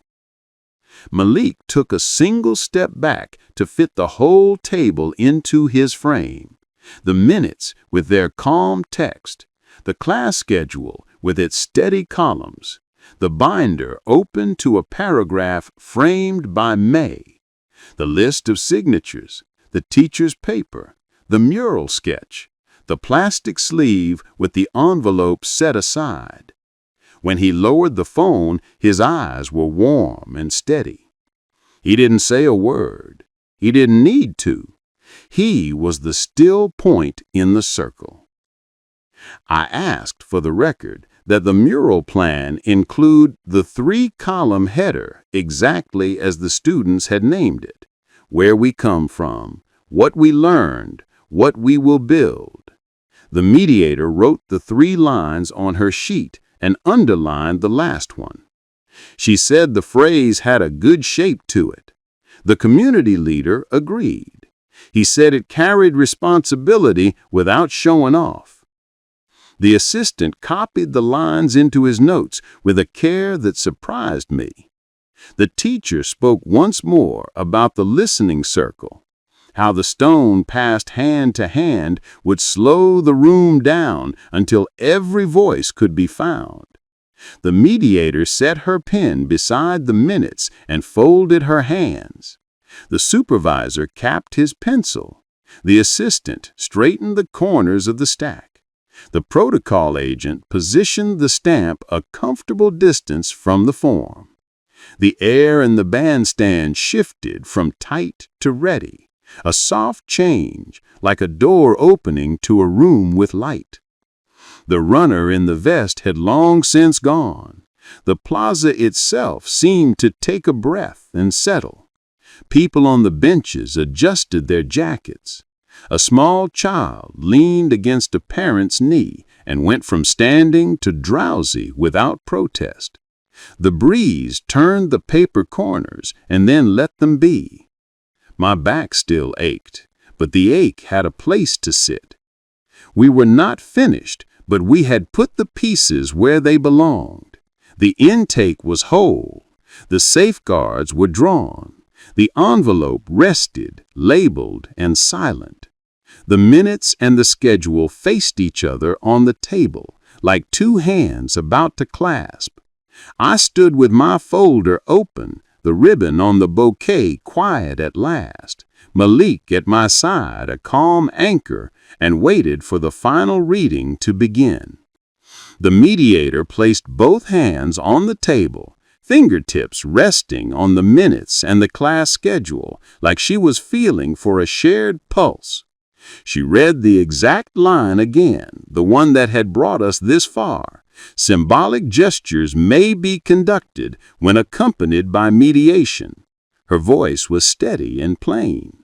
Speaker 4: Malik took a single step back to fit the whole table into his frame. The minutes with their calm text, the class schedule with its steady columns, the binder open to a paragraph framed by May, the list of signatures, the teacher's paper, the mural sketch, the plastic sleeve with the envelope set aside. When he lowered the phone, his eyes were warm and steady. He didn't say a word. He didn't need to.
Speaker 2: He was the still point in the circle. I asked for the record that the mural plan include the 3-column header exactly as the students had named it: where we come from, what we learned, what we will build. The mediator wrote the 3 lines on her sheet and underlined the last one. She said the phrase had a good shape to it. The community leader agreed. He said it carried responsibility without showing off. The assistant copied the lines into his notes with a care that surprised me. The teacher spoke once more about the listening circle, how the stone passed hand to hand would slow the room down until every voice could be found. The mediator set her pen beside the minutes and folded her hands. The supervisor capped his pencil. The assistant straightened the corners of the stack. The protocol agent positioned the stamp a comfortable distance from the form. The air in the bandstand shifted from tight to ready, a soft change, like a door opening to a room with light. The runner in the vest had long since gone. The plaza itself seemed to take a breath and settle. People on the benches adjusted their jackets. A small child leaned against a parent's knee and went from standing to drowsy without protest. The breeze turned the paper corners and then let them be. My back still ached, but the ache had a place to sit. We were not finished, but we had put the pieces where they belonged. The intake was whole. The safeguards were drawn. The envelope rested, labeled, and silent. The minutes and the schedule faced each other on the table, like 2 hands about to clasp. I stood with my folder open, the ribbon on the bouquet quiet at last, Malik at my side, a calm anchor, and waited for the final reading to begin. The mediator placed both hands on the table, fingertips resting on the minutes and the class schedule, like she was feeling for a shared pulse. She read the exact line again, the one that had brought us this far. Symbolic gestures may be conducted when accompanied by mediation. Her voice was steady and plain.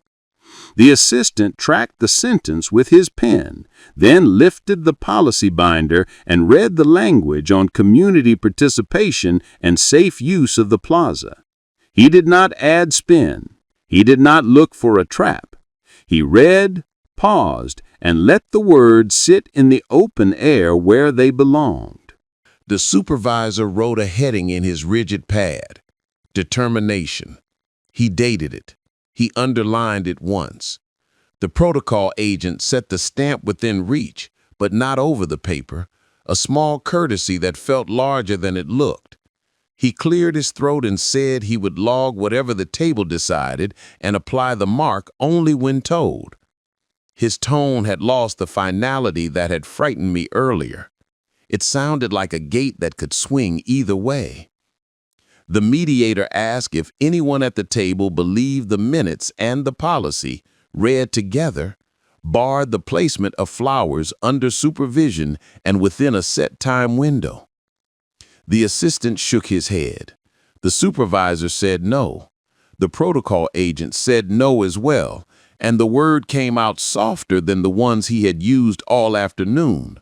Speaker 2: The assistant tracked the sentence with his pen, then lifted the policy binder and read the language on community participation and safe use of the plaza. He did not add spin. He did not look for a trap. He read, paused, and let the words sit in the open air where they belonged.
Speaker 1: The supervisor wrote a heading in his rigid pad: determination. He dated it. He underlined it once. The protocol agent set the stamp within reach, but not over the paper, a small courtesy that felt larger than it looked. He cleared his throat and said he would log whatever the table decided and apply the mark only when told. His tone had lost the finality that had frightened me earlier. It sounded like a gate that could swing either way. The mediator asked if anyone at the table believed the minutes and the policy, read together, barred the placement of flowers under supervision and within a set time window. The assistant shook his head. The supervisor said no. The protocol agent said no as well, and the word came out softer than the ones he had used all afternoon.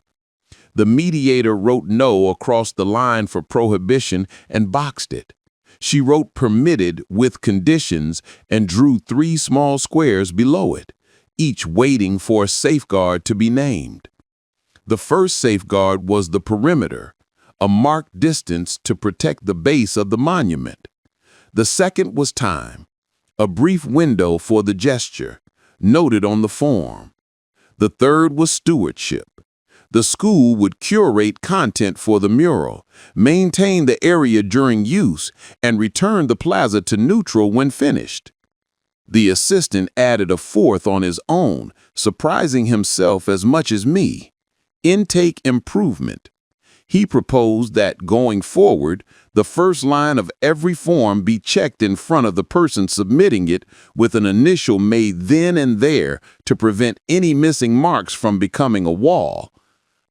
Speaker 1: The mediator wrote no across the line for prohibition and boxed it. She wrote permitted with conditions and drew 3 small squares below it, each waiting for a safeguard to be named. The first safeguard was the perimeter, a marked distance to protect the base of the monument. The second was time, a brief window for the gesture, noted on the form. The third was stewardship. The school would curate content for the mural, maintain the area during use, and return the plaza to neutral when finished. The assistant added a fourth on his own, surprising himself as much as me: intake improvement.
Speaker 2: He proposed that, going forward, the first line of every form be checked in front of the person submitting it with an initial made then and there to prevent any missing marks from becoming a wall.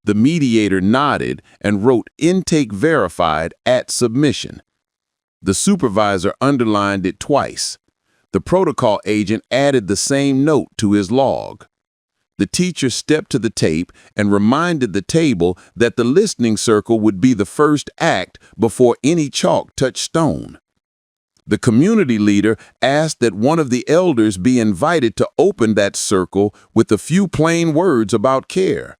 Speaker 2: The mediator nodded and wrote "Intake verified at submission." The supervisor underlined it twice. The protocol agent added the same note to his log. The teacher stepped to the tape and reminded the table that the listening circle would be the first act before any chalk touched stone. The community leader asked that one of the elders be invited to open that circle with a few plain words about care.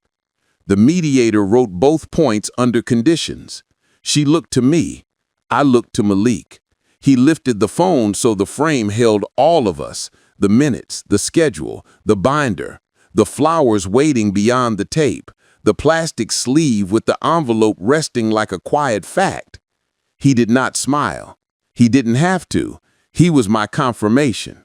Speaker 2: The mediator wrote both points under conditions. She looked to me. I looked to Malik. He lifted the phone so the frame held all of us, the minutes, the schedule, the binder, the flowers waiting beyond the tape, the plastic sleeve with the envelope resting like a quiet fact. He did not smile. He didn't have to. He was my confirmation.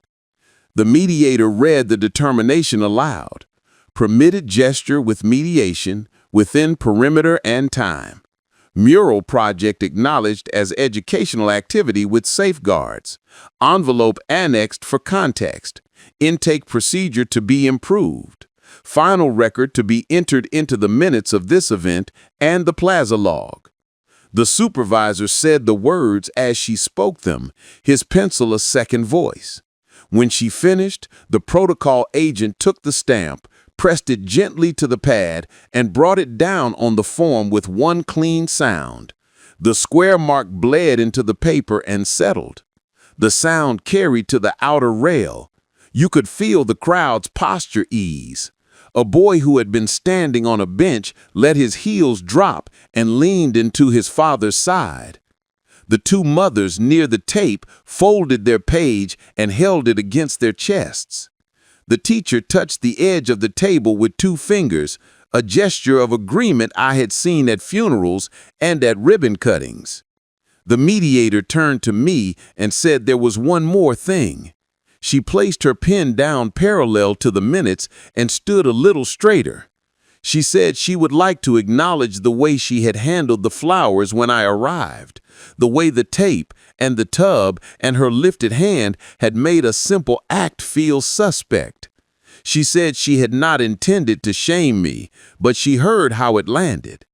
Speaker 2: The mediator read the determination aloud. Permitted gesture with mediation within perimeter and time. Mural project acknowledged as educational activity with safeguards. Envelope annexed for context. Intake procedure to be improved. Final record to be entered into the minutes of this event and the plaza log. The supervisor said the words as she spoke them, his pencil a second voice. When she finished, the protocol agent took the stamp, pressed it gently to the pad, and brought it down on the form with one clean sound. The square mark bled into the paper and settled. The sound carried to the outer rail. You could feel the crowd's posture ease. A boy who had been standing on a bench let his heels drop and leaned into his father's side. The two mothers near the tape folded their page and held it against their chests. The teacher touched the edge of the table with two fingers, a gesture of agreement I had seen at funerals and at ribbon cuttings. The mediator turned to me and said there was one more thing. She placed her pen down parallel to the minutes and stood a little straighter. She said she would like to acknowledge the way she had handled the flowers when I arrived, the way the tape and the tub and her lifted hand had made a simple act feel suspect. She said she had not intended to shame me, but she heard how it landed.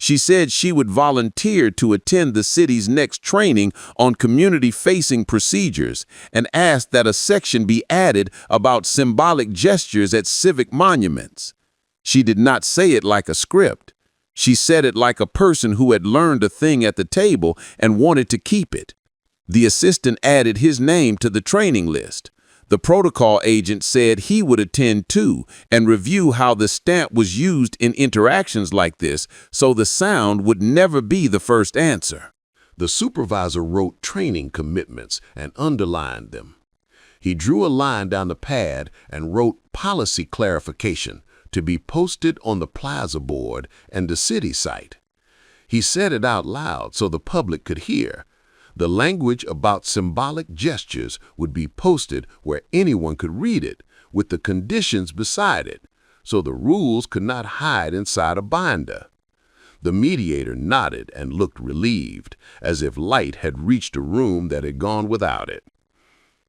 Speaker 2: She said she would volunteer to attend the city's next training on community-facing procedures and asked that a section be added about symbolic gestures at civic monuments. She did not say it like a script. She said it like a person who had learned a thing at the table and wanted to keep it. The assistant added his name to the training list. The protocol agent said he would attend too and review how the stamp was used in interactions like this so the sound would never be the first answer.
Speaker 1: The supervisor wrote training commitments and underlined them. He drew a line down the pad and wrote policy clarification to be posted on the plaza board and the city site. He said it out loud so the public could hear. The language about symbolic gestures would be posted where anyone could read it, with the conditions beside it, so the rules could not hide inside a binder. The mediator nodded and looked relieved, as if light had reached a room that had gone without it.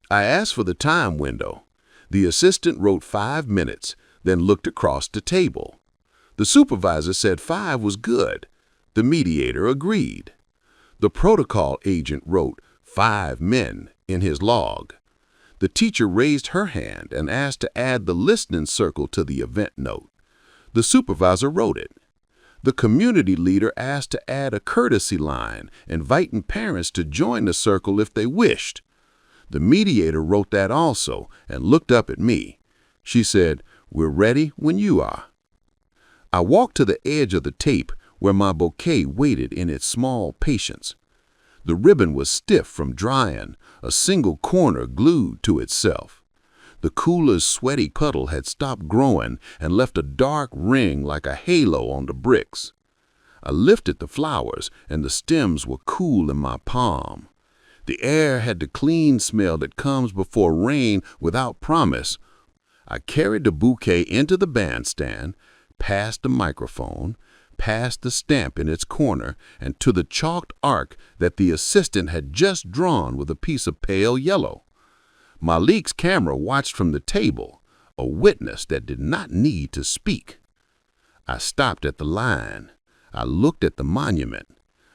Speaker 1: I asked for the time window. The assistant wrote 5 minutes, then looked across the table. The supervisor said 5 was good. The mediator agreed. The protocol agent wrote 5 men in his log. The teacher raised her hand and asked to add the listening circle to the event note. The supervisor wrote it. The community leader asked to add a courtesy line, inviting parents to join the circle if they wished. The mediator wrote that also and looked up at me. She said, "We're ready when you are." I walked to the edge of the tape where my bouquet waited in its small patience. The ribbon was stiff from drying, a single corner glued to itself. The cooler's sweaty puddle had stopped growing and left a dark ring like a halo on the bricks. I lifted the flowers, and the stems were cool in my palm. The air had the clean smell that comes before rain without promise. I carried the bouquet into the bandstand, past the microphone,
Speaker 2: past the stamp in its corner and to the chalked arc that the assistant had just drawn with a piece of pale yellow. Malik's camera watched from the table, a witness that did not need to speak. I stopped at the line. I looked at the monument.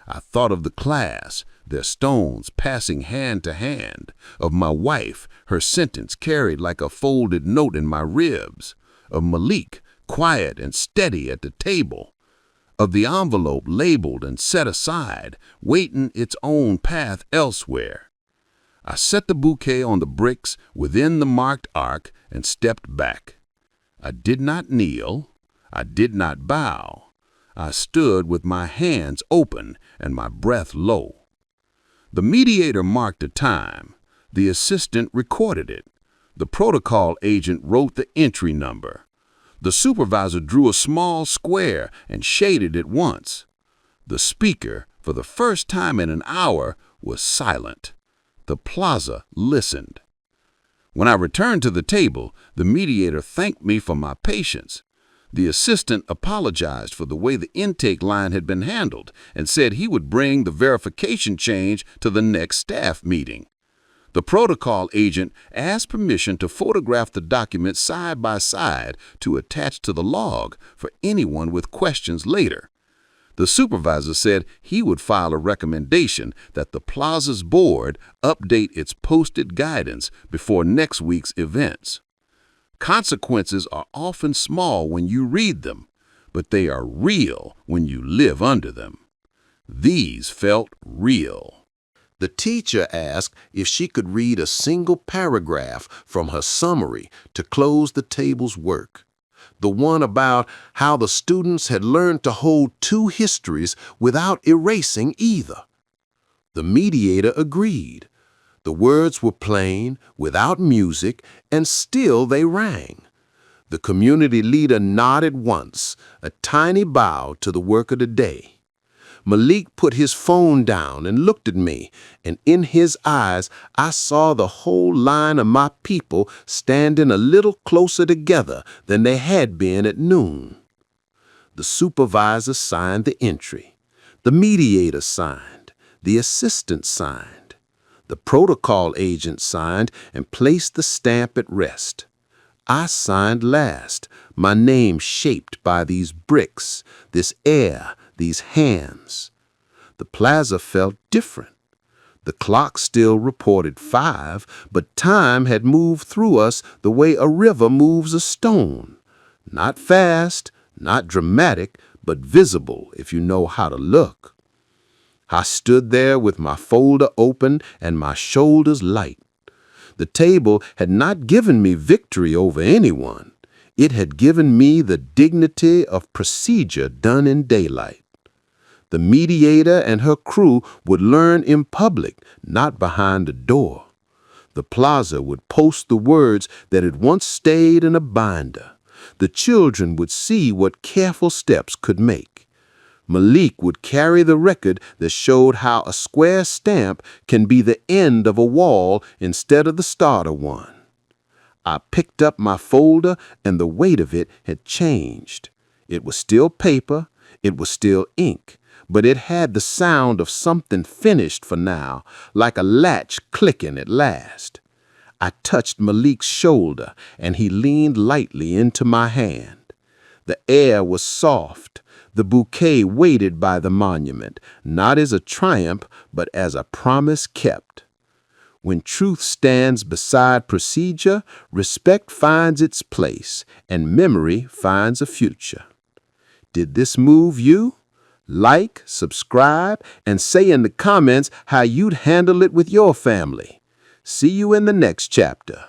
Speaker 2: I thought of the class, their stones passing hand to hand, of my wife, her sentence carried like a folded note in my ribs, of Malik, quiet and steady at the table, of the envelope labeled and set aside, waiting its own path elsewhere. I set the bouquet on the bricks within the marked arc and stepped back. I did not kneel. I did not bow. I stood with my hands open and my breath low. The mediator marked the time. The assistant recorded it. The protocol agent wrote the entry number. The supervisor drew a small square and shaded it once. The speaker, for the first time in an hour, was silent. The plaza listened. When I returned to the table, the mediator thanked me for my patience. The assistant apologized for the way the intake line had been handled and said he would bring the verification change to the next staff meeting. The protocol agent asked permission to photograph the documents side by side to attach to the log for anyone with questions later. The supervisor said he would file a recommendation that the plaza's board update its posted guidance before next week's events. Consequences are often small when you read them, but they are real when you live under them. These felt real.
Speaker 1: The teacher asked if she could read a single paragraph from her summary to close the table's work. The one about how the students had learned to hold two histories without erasing either. The mediator agreed. The words were plain, without music, and still they rang. The community leader nodded once, a tiny bow to the work of the day. Malik put his phone down and looked at me, and in his eyes I saw the whole line of my people standing a little closer together than they had been at noon. The supervisor signed the entry. The mediator signed. The assistant signed. The protocol agent signed and placed the stamp at rest. I signed last, my name shaped by these bricks, this air, these hands. The plaza felt different. The clock still reported 5, but time had moved through us the way a river moves a stone. Not fast, not dramatic, but visible if you know how to look. I stood there with my folder open and my shoulders light. The table had not given me victory over anyone. It had given me the dignity of procedure done in daylight. The mediator and her crew would learn in public, not behind a door. The plaza would post the words that had once stayed in a binder. The children would see what careful steps could make. Malik would carry the record that showed how a square stamp can be the end of a wall instead of the start of one. I picked up my folder and the weight of it had changed. It was still paper, it was still ink, but it had the sound of something finished for now, like a latch clicking at last. I touched Malik's shoulder and he leaned lightly into my hand. The air was soft. The bouquet waited by the monument, not as a triumph, but as a promise kept. When truth stands beside procedure, respect finds its place, and memory finds a future. Did this move you? Like, subscribe, and say in the comments how you'd handle it with your family. See you in the next chapter.